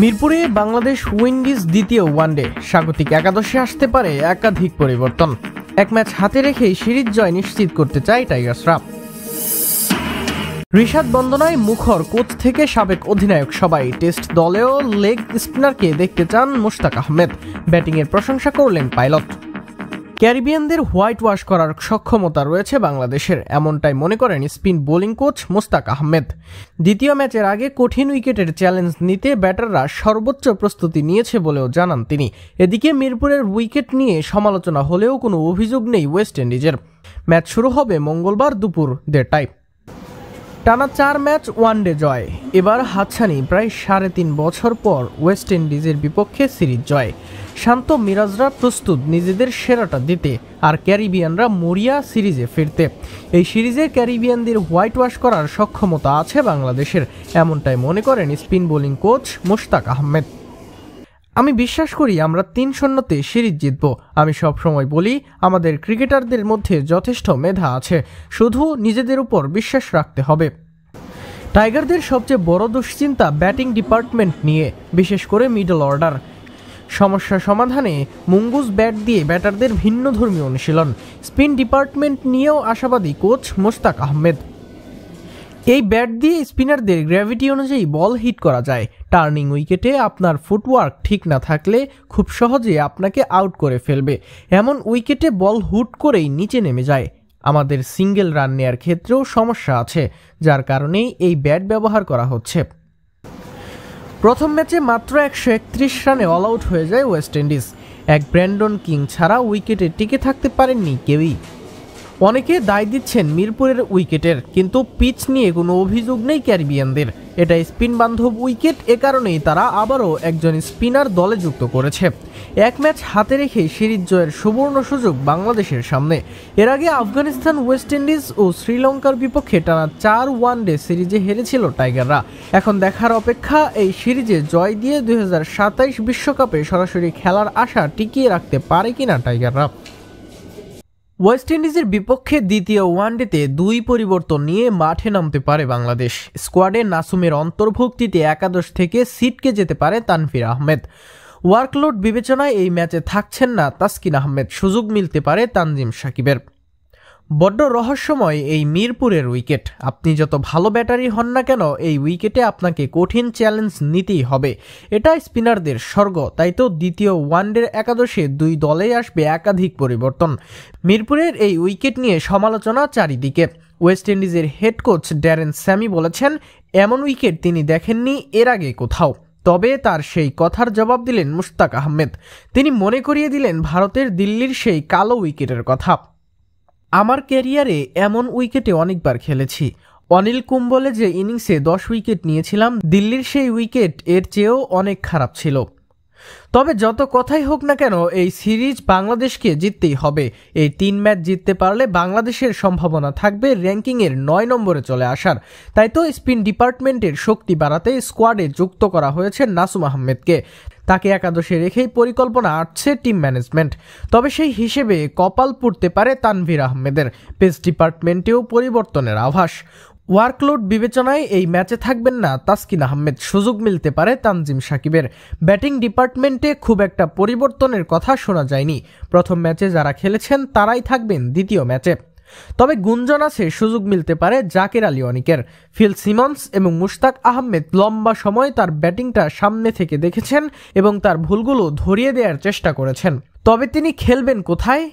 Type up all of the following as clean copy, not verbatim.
মিরপুরে বাংলাদেশ উইন্ডিজ দ্বিতীয় ওয়ানডে স্বাগতিক একাদশে আসতে পারে একাধিক পরিবর্তন। এক ম্যাচ হাতে রেখেই সিরিজ জয় নিশ্চিত করতে চায় টাইগার্সরা। ঋষাদ বন্দনায় মুখর কোচ থেকে সাবেক অধিনায়ক সবাই। টেস্ট দলেও লেগ স্পিনারকে দেখতে চান মুশতাক আহমেদ। ব্যাটিংয়ের প্রশংসা করলেন পাইলট। ক্যারিবিয়ানদের হোয়াইট ওয়াশ করার সক্ষমতা রয়েছে বাংলাদেশের, এমনটাই মনে করেন spin bowling coach Mushtaq Ahmed. দ্বিতীয় ম্যাচের আগে কঠিন উইকেটের চ্যালেঞ্জ নিতে ব্যাটাররা সর্বোচ্চ প্রস্তুতি নিয়েছে বলেও জানান তিনি। এদিকে মিরপুরের উইকেট নিয়ে সমালোচনা হলেও কোনো অভিযোগ নেই ওয়েস্ট ইন্ডিজের। ম্যাচ শুরু হবে মঙ্গলবার দুপুর 1:30টায়। টানা 4 ম্যাচ ওয়ানডে জয়, এবার হাতছানি প্রায় 3.5 বছর পর ওয়েস্ট ইন্ডিজের বিপক্ষে সিরিজ জয়। শান্ত মিরাজরা প্রস্তুত নিজেদের সেরাটা দিতে, আর ক্যারিবিয়ানরা মরিয়া সিরিজে ফিরতে। এই সিরিজে ক্যারিবিয়ানদের হোয়াইট ওয়াশ করার সক্ষমতা আছে বাংলাদেশের, এমনটাই মনে করেন spin bowling coach Mushtaq Ahmed. আমি বিশ্বাস করি আমরা 3-0-তে সিরিজ জিতব। আমি সবসময় বলি আমাদের ক্রিকেটারদের মধ্যে যথেষ্ট মেধা আছে, শুধু নিজেদের উপর বিশ্বাস রাখতে হবে। টাইগারদের সবচেয়ে বড় দুশ্চিন্তা ব্যাটিং ডিপার্টমেন্ট নিয়ে, বিশেষ করে মিডল অর্ডার। সমস্যা সমাধানে মুঙ্গুস ব্যাট দিয়ে ব্যাটারদের ভিন্নধর্মী অনুশীলন। স্পিন ডিপার্টমেন্ট নিয়েও আশাবাদী কোচ মুশতাক আহমেদ। এই ব্যাট দিয়ে স্পিনারদের গ্র্যাভিটি অনুযায়ী বল হিট করা যায়। টার্নিং উইকেটে আপনার ফুটওয়ার্ক ঠিক না থাকলে খুব সহজে আপনাকে আউট করে ফেলবে। এমন উইকেটে বল হুট করেই নিচে নেমে যায়। আমাদের সিঙ্গেল রান নেয়ার ক্ষেত্রেও সমস্যা আছে, যার কারণেই এই ব্যাট ব্যবহার করা হচ্ছে। প্রথম ম্যাচে মাত্র 131 রানে অল আউট হয়ে যায় ওয়েস্ট ইন্ডিজ। এক ব্র্যান্ডন কিং ছাড়া উইকেটে টিকে থাকতে পারেননি কেউই। অনেকে দায় দিচ্ছেন মিরপুরের উইকেটের, কিন্তু পিচ নিয়ে কোনো অভিযোগ নেই ক্যারিবিয়ানদের। এটা স্পিন বান্ধব উইকেট, এ কারণেই তারা আবারও একজন স্পিনার দলে যুক্ত করেছে। এক ম্যাচ হাতে রেখে সিরিজ জয়ের সুবর্ণ সুযোগ বাংলাদেশের সামনে। এর আগে আফগানিস্তান, ওয়েস্ট ইন্ডিজ ও শ্রীলঙ্কার বিপক্ষে টানা 4 ওয়ানডে সিরিজে হেরেছিল টাইগাররা। এখন দেখার অপেক্ষা এই সিরিজে জয় দিয়ে 2027 বিশ্বকাপে সরাসরি খেলার আশা টিকিয়ে রাখতে পারে কিনা টাইগাররা। ওয়েস্ট ইন্ডিজের বিপক্ষে দ্বিতীয় ওয়ানডেতে 2 পরিবর্তন নিয়ে মাঠে নামতে পারে বাংলাদেশ। স্কোয়াডে নাসুমের অন্তর্ভুক্তিতে একাদশ থেকে ছিটকে যেতে পারে তানভীর আহমেদ। ওয়ার্কলোড বিবেচনায় এই ম্যাচে থাকছেন না তাসকিন আহমেদ। সুযোগ মিলতে পারে তানজিম সাকিবের। বড্ড রহস্যময় এই মিরপুরের উইকেট। আপনি যত ভালো ব্যাটারি হন না কেন, এই উইকেটে আপনাকে কঠিন চ্যালেঞ্জ নিতেই হবে। এটা স্পিনারদের স্বর্গ। তাই তো দ্বিতীয় ওয়ানডের একাদশে 2 দলেই আসবে একাধিক পরিবর্তন। মিরপুরের এই উইকেট নিয়ে সমালোচনা চারিদিকে। ওয়েস্ট ইন্ডিজের হেড কোচ ড্যারেন স্যামি বলেছেন, এমন উইকেট তিনি দেখেননি এর আগে কোথাও। তবে তার সেই কথার জবাব দিলেন মুশতাক আহমেদ। তিনি মনে করিয়ে দিলেন ভারতের দিল্লির সেই কালো উইকেটের কথা। আমার ক্যারিয়ারে এমন উইকেটে অনেকবার খেলেছি। অনিল কুম্বলে যে ইনিংসে 10 উইকেট নিয়েছিলাম, দিল্লির সেই উইকেট এর চেয়েও অনেক খারাপ ছিল। তবে যত কথাই হোক না কেন, এই সিরিজ বাংলাদেশকে জিততেই হবে। এই 3 ম্যাচ জিততে পারলে বাংলাদেশের সম্ভাবনা থাকবে র্যাঙ্কিংয়ের 9 নম্বরে চলে আসার। তাই তো স্পিন ডিপার্টমেন্টের শক্তি বাড়াতে স্কোয়াডে যুক্ত করা হয়েছে নাসুম আহমেদকে। তাকে একাদশে রেখেই পরিকল্পনা আটছে টিম ম্যানেজমেন্ট। তবে সেই হিসেবে কপাল পুড়তে পারে তানভীর আহমেদের। পেস ডিপার্টমেন্টেও পরিবর্তনের আভাস। ওয়ার্কলোড বিবেচনায় এই ম্যাচে থাকবেন না তাসকিন আহমেদ। সুযোগ মিলতে পারে তানজিম সাকিবের। ব্যাটিং ডিপার্টমেন্টে খুব একটা পরিবর্তনের কথা শোনা যায়নি। প্রথম ম্যাচে যারা খেলেছেন তারাই থাকবেন দ্বিতীয় ম্যাচে। তবে গুঞ্জন আছে সুযোগ মিলতে পারে জাকের আলী অনিকের। ফিল সিমন্স এবং মুশতাক আহমেদ লম্বা সময় তার ব্যাটিংটা সামনে থেকে দেখেছেন এবং তার ভুলগুলো ধরিয়ে দেওয়ার চেষ্টা করেছেন। তবে তিনি খেলবেন কোথায়?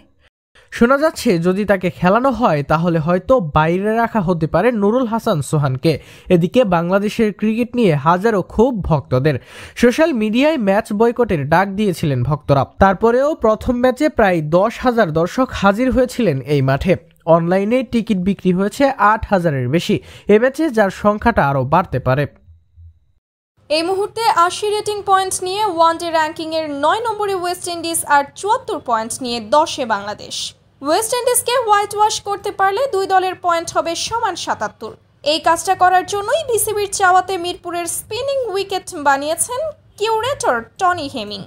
শোনা যাচ্ছে যদি তাকে খেলানো হয় তাহলে হয়তো বাইরে রাখা হতে পারে নুরুল হাসান সোহানকে। এদিকে বাংলাদেশের ক্রিকেট নিয়ে হাজারো ক্ষোভ ভক্তদের। সোশ্যাল মিডিয়ায় ম্যাচ বয়কটের ডাক দিয়েছিলেন ভক্তরা। তারপরেও প্রথম ম্যাচে প্রায় 10,000 দর্শক হাজির হয়েছিলেন এই মাঠে। অনলাইনে টিকিট বিক্রি হয়েছে 8,000-এর বেশি। এ ম্যাচে যার সংখ্যাটা আরও বাড়তে পারে। এই মুহূর্তে 80 রেটিং পয়েন্ট নিয়ে ওয়ানডে র্যাঙ্কিংয়ের 9 নম্বরে ওয়েস্ট ইন্ডিজ আর 74 পয়েন্ট নিয়ে 10-এ বাংলাদেশ। ওয়েস্ট ইন্ডিজকে হোয়াইট ওয়াশ করতে পারলে 2 দলের পয়েন্ট হবে সমান 77। এই কাজটা করার জন্যই বিসিবির চাওয়াতে মিরপুরের স্পিনিং উইকেট বানিয়েছেন কিউরেটর টনি হেমিং।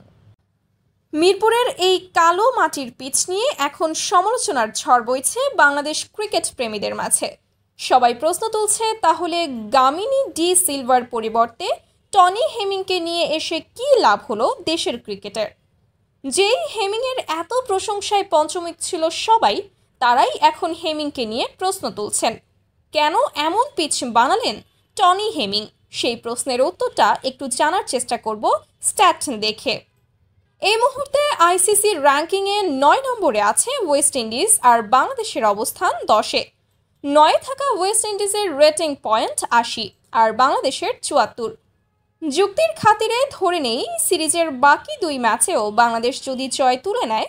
মিরপুরের এই কালো মাটির পিচ নিয়ে এখন সমালোচনার ঝড় বইছে বাংলাদেশ ক্রিকেট প্রেমীদের মাঝে। সবাই প্রশ্ন তুলছে, তাহলে গামিনী ডি সিলভার পরিবর্তে টনি হেমিংকে নিয়ে এসে কী লাভ হলো দেশের ক্রিকেটের? যেই হেমিংয়ের এত প্রশংসায় পঞ্চমুখ ছিল সবাই, তারাই এখন হেমিংকে নিয়ে প্রশ্ন তুলছেন। কেন এমন পিচ বানালেন টনি হেমিং? সেই প্রশ্নের উত্তরটা একটু জানার চেষ্টা করব স্ট্যাট দেখে। এই মুহূর্তে আইসিসির র্যাঙ্কিংয়ে 9 নম্বরে আছে ওয়েস্ট ইন্ডিজ আর বাংলাদেশের অবস্থান 10-এ। 9-এ থাকা ওয়েস্ট ইন্ডিজের রেটিং পয়েন্ট 80 আর বাংলাদেশের 74। যুক্তির খাতিরে ধরে নেই সিরিজের বাকি 2 ম্যাচেও বাংলাদেশ যদি জয় তুলে নেয়,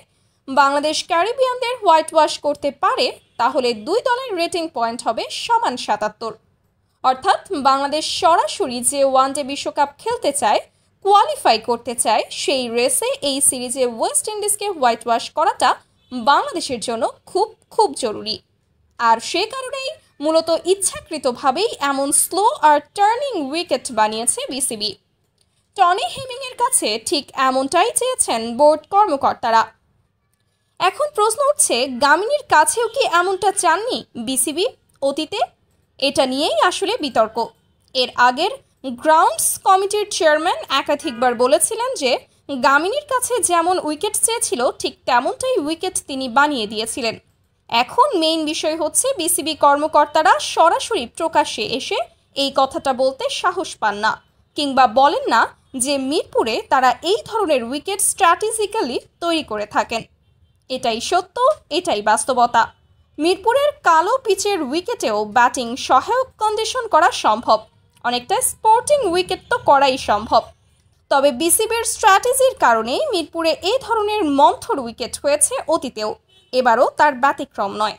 বাংলাদেশ ক্যারিবিয়ানদের হোয়াইট ওয়াশ করতে পারে, তাহলে 2 দলের রেটিং পয়েন্ট হবে সমান 77। অর্থাৎ বাংলাদেশ সরাসরি যে ওয়ানডে বিশ্বকাপ খেলতে চায়, কোয়ালিফাই করতে চায়, সেই রেসে এই সিরিজে ওয়েস্ট ইন্ডিজকে হোয়াইট ওয়াশ করাটা বাংলাদেশের জন্য খুব খুব জরুরি। আর সে কারণেই মূলত ইচ্ছাকৃতভাবেই এমন স্লো আর টার্নিং উইকেট বানিয়েছে বিসিবি। টনি হেমিংয়ের কাছে ঠিক এমনটাই চেয়েছেন বোর্ড কর্মকর্তারা। এখন প্রশ্ন উঠছে, গামিনীর কাছেও কি এমনটা চাননি বিসিবি অতীতে? এটা নিয়েই আসলে বিতর্ক। এর আগের গ্রাউন্ডস কমিটির চেয়ারম্যান একাধিকবার বলেছিলেন যে গামিনীর কাছে যেমন উইকেট চেয়েছিল ঠিক তেমনটাই উইকেট তিনি বানিয়ে দিয়েছিলেন। এখন মেইন বিষয় হচ্ছে বিসিবি কর্মকর্তারা সরাসরি প্রকাশ্যে এসে এই কথাটা বলতে সাহস পান না, কিংবা বলেন না যে মিরপুরে তারা এই ধরনের উইকেট স্ট্র্যাটেজিক্যালি তৈরি করে থাকেন। এটাই সত্য, এটাই বাস্তবতা। মিরপুরের কালো পিচের উইকেটেও ব্যাটিং সহায়ক কন্ডিশন করা সম্ভব, অনেকটা স্পোর্টিং উইকেট তো করাই সম্ভব। তবে বিসিবির স্ট্র্যাটেজির কারণেই মিরপুরে এই ধরনের মন্থর উইকেট হয়েছে অতীতেও, এবারও তার ব্যতিক্রম নয়।